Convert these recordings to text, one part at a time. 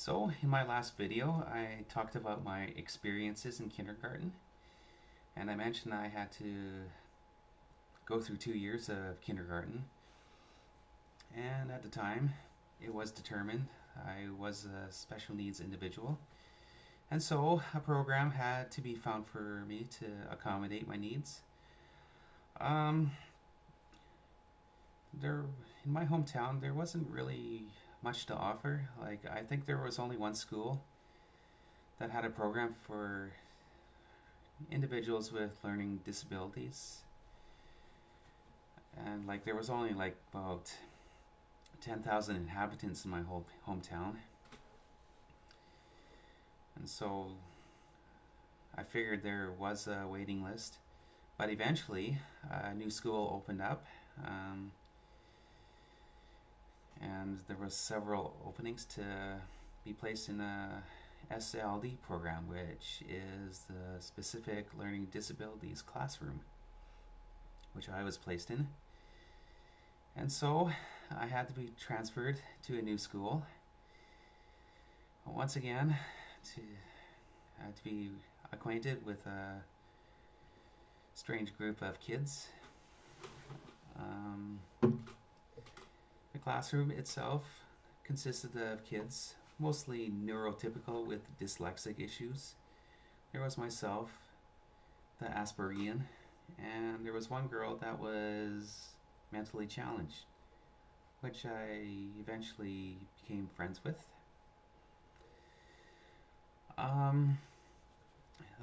So, in my last video, I talked about my experiences in kindergarten, and I mentioned I had to go through 2 years of kindergarten, and at the time, it was determined I was a special needs individual, and so a program had to be found for me to accommodate my needs. Um, there, in my hometown, there wasn't really much to offer. Like, I think there was only one school that had a program for individuals with learning disabilities, and like there was only like about 10,000 inhabitants in my whole hometown, and so I figured there was a waiting list. But eventually, a new school opened up, um, and there was several openings to be placed in a SLD program, which is the specific learning disabilities classroom, which I was placed in. And so I had to be transferred to a new school. Once again, to I had to be acquainted with a strange group of kids. Um, the classroom itself consisted of kids, mostly neurotypical with dyslexic issues. There was myself, the Aspergian, and there was one girl that was mentally challenged, which I eventually became friends with. Um,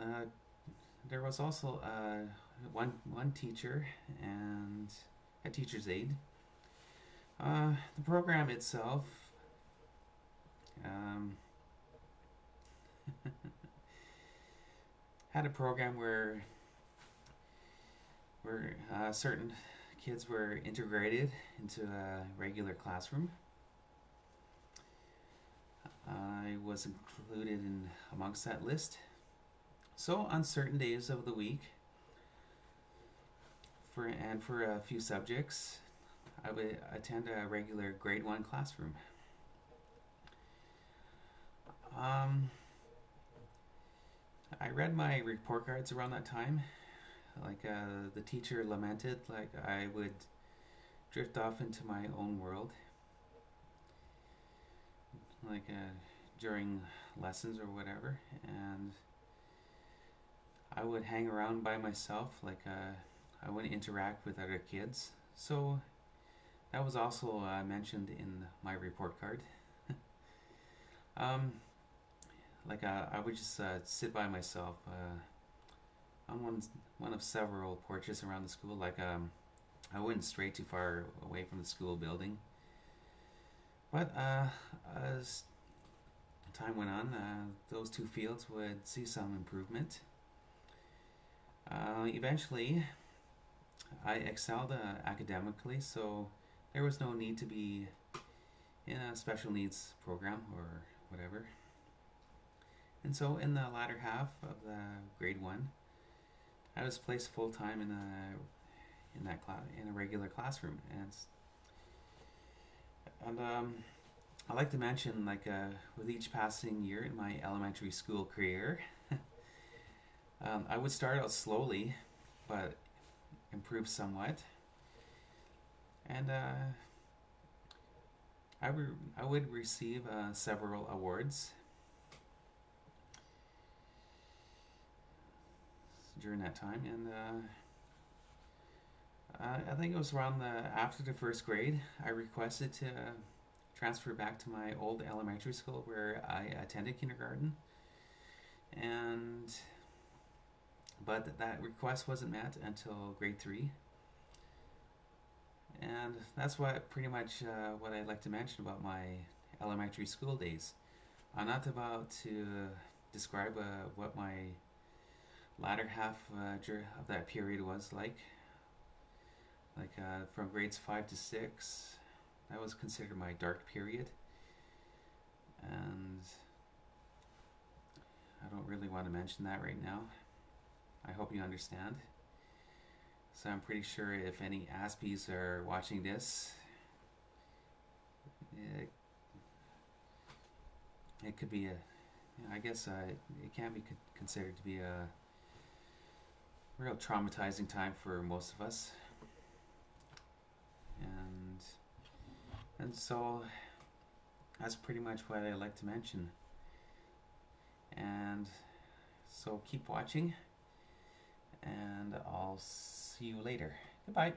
uh, there was also one teacher and a teacher's aide. The program itself um, had a program where certain kids were integrated into a regular classroom. I was included in amongst that list. So on certain days of the week, for a few subjects, I would attend a regular grade 1 classroom. Um, I read my report cards around that time. Like the teacher lamented, like I would drift off into my own world, like during lessons or whatever, and I would hang around by myself. Like I wouldn't interact with other kids. So that was also mentioned in my report card. um, like I would just sit by myself on one of several porches around the school. Like I wouldn't stray too far away from the school building. But as time went on, those two fields would see some improvement. Eventually, I excelled academically, so there was no need to be in a special needs program or whatever. And so, in the latter half of the grade 1, I was placed full time in a regular classroom, and I like to mention, like with each passing year in my elementary school career, I would start out slowly, but improve somewhat, and I would receive several awards during that time, and I think it was around after the first grade, I requested to transfer back to my old elementary school where I attended kindergarten, and but that request wasn't met until grade 3, and that's what pretty much what I'd like to mention about my elementary school days. I'm not about to describe what my latter half of that period was like from grades 5 to 6. That was considered my dark period, and I don't really want to mention that right now. I hope you understand. So I'm pretty sure if any Aspies are watching this, it could be a, I guess it can be considered to be a real traumatizing time for most of us, and so that's pretty much what I like to mention. And so keep watching, and I'll see you later. Goodbye.